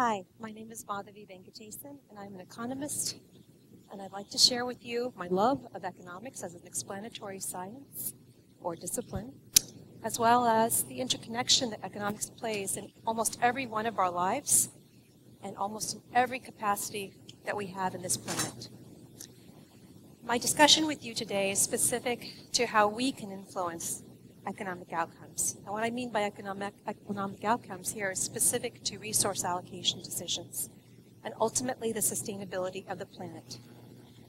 Hi, my name is Madhavi Venkatesan, and I'm an economist, and I'd like to share with you my love of economics as an explanatory science or discipline, as well as the interconnection that economics plays in almost every one of our lives and almost in every capacity that we have in this planet. My discussion with you today is specific to how we can influence economic outcomes. And what I mean by economic outcomes here is specific to resource allocation decisions and ultimately the sustainability of the planet.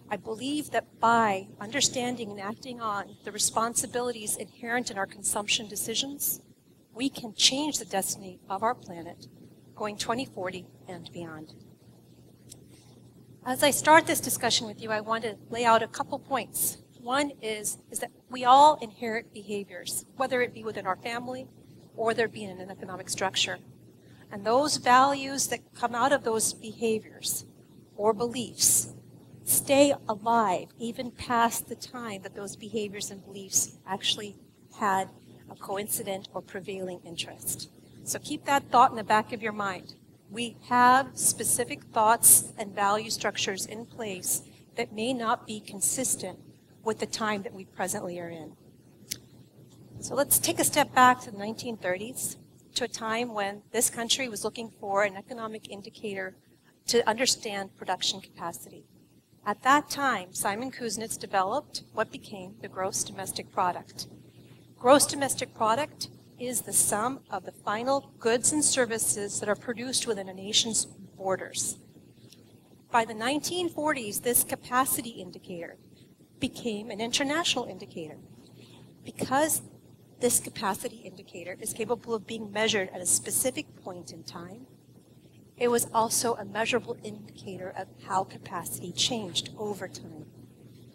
I believe that by understanding and acting on the responsibilities inherent in our consumption decisions, we can change the destiny of our planet going 2040 and beyond. As I start this discussion with you, I want to lay out a couple points. One is that we all inherit behaviors, whether it be within our family or whether it be in an economic structure. And those values that come out of those behaviors or beliefs stay alive even past the time that those behaviors and beliefs actually had a coincident or prevailing interest. So keep that thought in the back of your mind. We have specific thoughts and value structures in place that may not be consistent with the time that we presently are in. So let's take a step back to the 1930s, to a time when this country was looking for an economic indicator to understand production capacity. At that time, Simon Kuznets developed what became the gross domestic product. Gross domestic product is the sum of the final goods and services that are produced within a nation's borders. By the 1940s, this capacity indicator became an international indicator. Because this capacity indicator is capable of being measured at a specific point in time, it was also a measurable indicator of how capacity changed over time.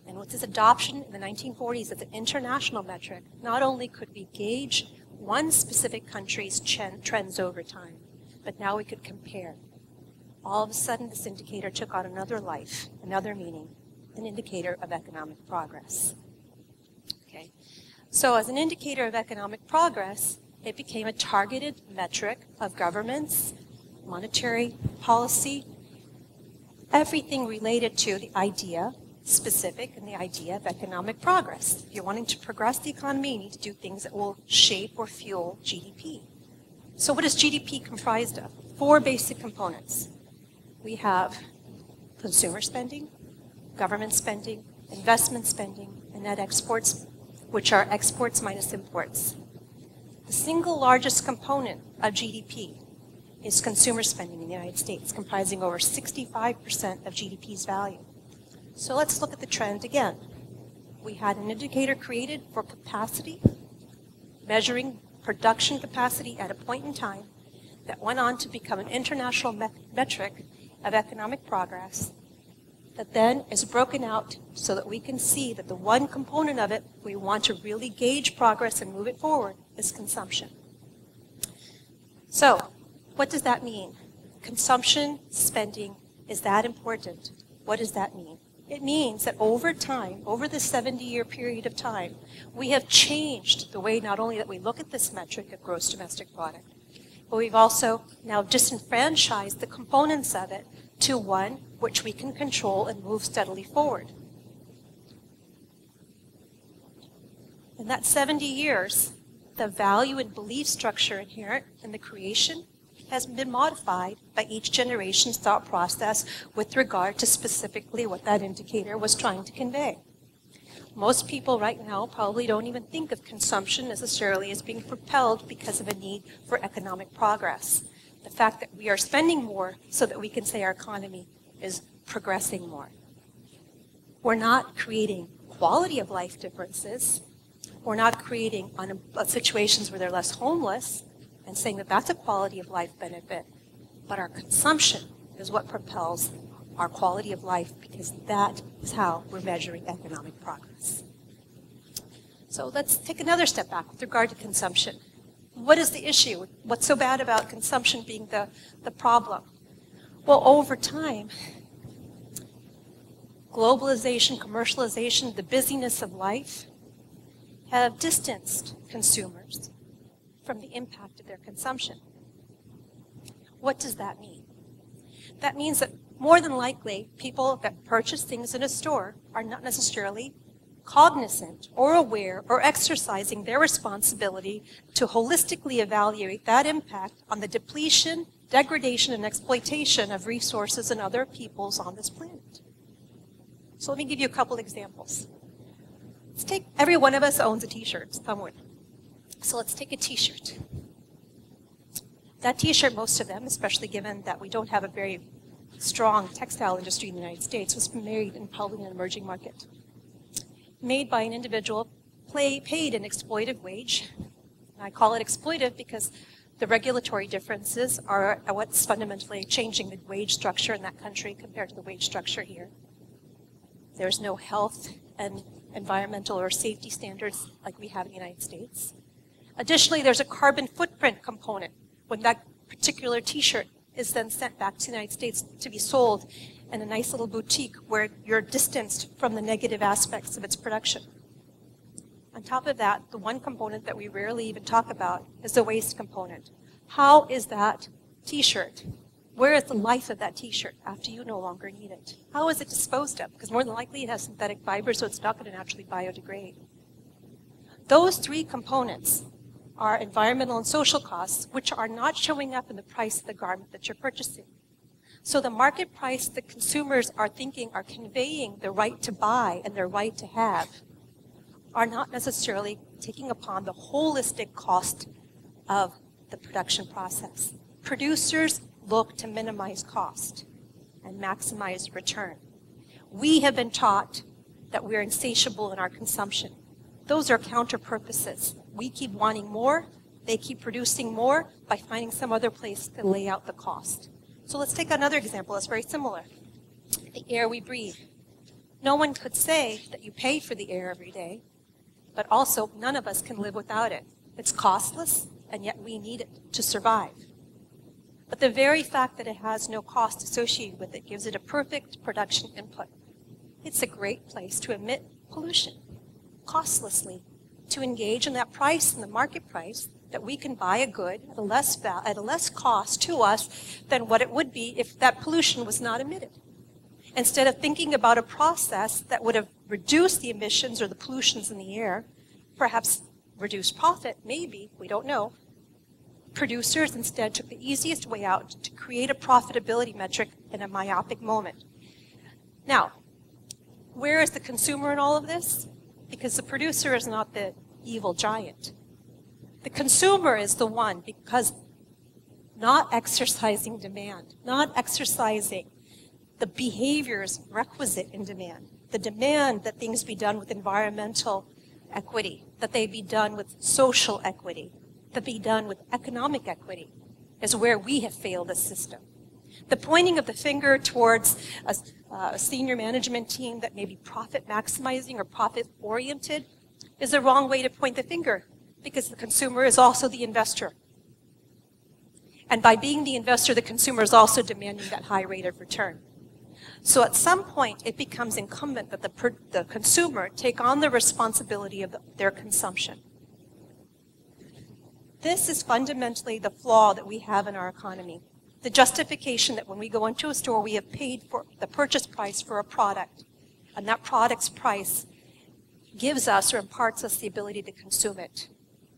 And with this adoption in the 1940s as an international metric, not only could we gauge one specific country's trends over time, but now we could compare. All of a sudden, this indicator took on another life, another meaning, an indicator of economic progress. Okay. So as an indicator of economic progress, it became a targeted metric of governments, monetary policy, everything related to the idea, specific, and the idea of economic progress. If you're wanting to progress the economy, you need to do things that will shape or fuel GDP. So what is GDP comprised of? 4 basic components. We have consumer spending, government spending, investment spending, and net exports, which are exports minus imports. The single largest component of GDP is consumer spending in the United States, comprising over 65% of GDP's value. So let's look at the trend again. We had an indicator created for capacity, measuring production capacity at a point in time that went on to become an international metric of economic progress that then is broken out so that we can see that the one component of it we want to really gauge progress and move it forward is consumption. So, what does that mean? Consumption spending is that important. What does that mean? It means that over time, over the 70-year period of time, we have changed the way not only that we look at this metric of gross domestic product, but we've also now disenfranchised the components of it to one which we can control and move steadily forward. In that 70 years, the value and belief structure inherent in the creation has been modified by each generation's thought process with regard to specifically what that indicator was trying to convey. Most people right now probably don't even think of consumption necessarily as being propelled because of a need for economic progress. The fact that we are spending more so that we can say our economy is progressing more. We're not creating quality of life differences. We're not creating situations where they're less homeless and saying that that's a quality of life benefit. But our consumption is what propels our quality of life because that is how we're measuring economic progress. So let's take another step back with regard to consumption. What is the issue? What's so bad about consumption being the problem? Well, over time, globalization, commercialization, the busyness of life have distanced consumers from the impact of their consumption. What does that mean? That means that more than likely, people that purchase things in a store are not necessarily cognizant or aware or exercising their responsibility to holistically evaluate that impact on the depletion, degradation, and exploitation of resources and other peoples on this planet. So let me give you a couple examples. Let's take, every one of us owns a t-shirt somewhere. So let's take a t-shirt. That t-shirt, most of them, especially given that we don't have a very strong textile industry in the United States, was made in probably an emerging market. Made by an individual, paid an exploitive wage. I call it exploitive because the regulatory differences are what's fundamentally changing the wage structure in that country compared to the wage structure here. There's no health and environmental or safety standards like we have in the United States. Additionally, there's a carbon footprint component when that particular t-shirt is then sent back to the United States to be sold in a nice little boutique where you're distanced from the negative aspects of its production. On top of that, the one component that we rarely even talk about is the waste component. How is that t-shirt? Where is the life of that t-shirt after you no longer need it? How is it disposed of? Because more than likely it has synthetic fibers, so it's not going to naturally biodegrade. Those three components are environmental and social costs, which are not showing up in the price of the garment that you're purchasing. So the market price that consumers are thinking are conveying the right to buy and their right to have are not necessarily taking upon the holistic cost of the production process. Producers look to minimize cost and maximize return. We have been taught that we're insatiable in our consumption. Those are counter purposes. We keep wanting more, they keep producing more by finding some other place to lay out the cost. So let's take another example that's very similar. The air we breathe. No one could say that you pay for the air every day, but also none of us can live without it. It's costless, and yet we need it to survive. But the very fact that it has no cost associated with it gives it a perfect production input. It's a great place to emit pollution, costlessly, to engage in that price, in the market price, that we can buy a good at a less cost to us than what it would be if that pollution was not emitted. Instead of thinking about a process that would have reduced the emissions or the pollutions in the air, perhaps reduced profit, maybe, we don't know, producers instead took the easiest way out to create a profitability metric in a myopic moment. Now, where is the consumer in all of this? Because the producer is not the evil giant. The consumer is the one because not exercising demand, not exercising the behaviors requisite in demand, the demand that things be done with environmental equity, that they be done with social equity, that be done with economic equity, is where we have failed as a system. The pointing of the finger towards a senior management team that may be profit maximizing or profit oriented is the wrong way to point the finger, because the consumer is also the investor. And by being the investor, the consumer is also demanding that high rate of return. So at some point, it becomes incumbent that the consumer take on the responsibility of their consumption. This is fundamentally the flaw that we have in our economy. The justification that when we go into a store, we have paid for the purchase price for a product, and that product's price gives us or imparts us the ability to consume it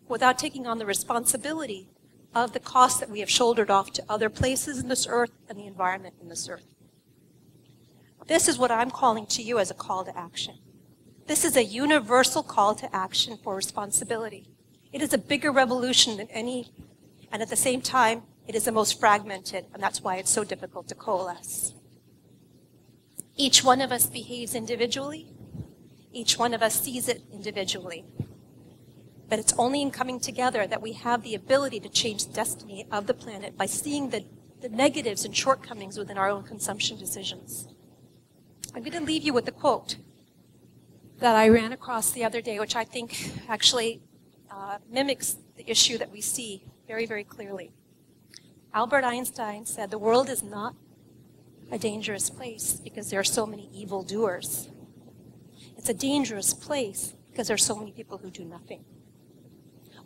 without taking on the responsibility of the cost that we have shouldered off to other places in this earth and the environment in this earth. This is what I'm calling to you as a call to action. This is a universal call to action for responsibility. It is a bigger revolution than any, and at the same time, it is the most fragmented, and that's why it's so difficult to coalesce. Each one of us behaves individually. Each one of us sees it individually. But it's only in coming together that we have the ability to change the destiny of the planet by seeing the negatives and shortcomings within our own consumption decisions. I'm going to leave you with a quote that I ran across the other day, which I think actually mimics the issue that we see very, very clearly. Albert Einstein said, "The world is not a dangerous place because there are so many evildoers. It's a dangerous place because there are so many people who do nothing."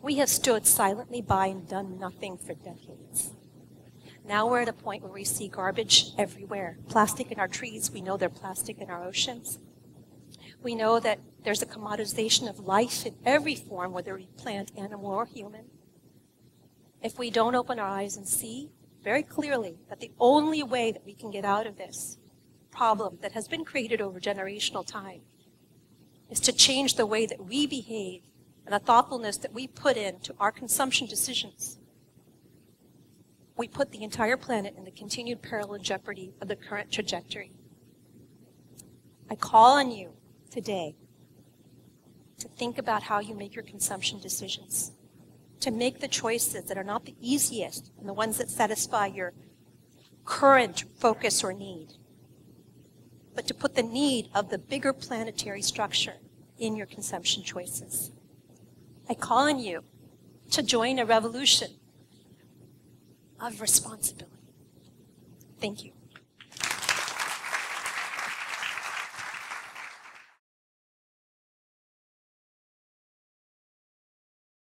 We have stood silently by and done nothing for decades. Now we're at a point where we see garbage everywhere. Plastic in our trees, we know there's plastic in our oceans. We know that there's a commoditization of life in every form, whether we plant, animal, or human. If we don't open our eyes and see very clearly that the only way that we can get out of this problem that has been created over generational time is to change the way that we behave and the thoughtfulness that we put into our consumption decisions, we put the entire planet in the continued peril and jeopardy of the current trajectory. I call on you today to think about how you make your consumption decisions, to make the choices that are not the easiest and the ones that satisfy your current focus or need, but to put the need of the bigger planetary structure in your consumption choices. I call on you to join a revolution of responsibility. Thank you.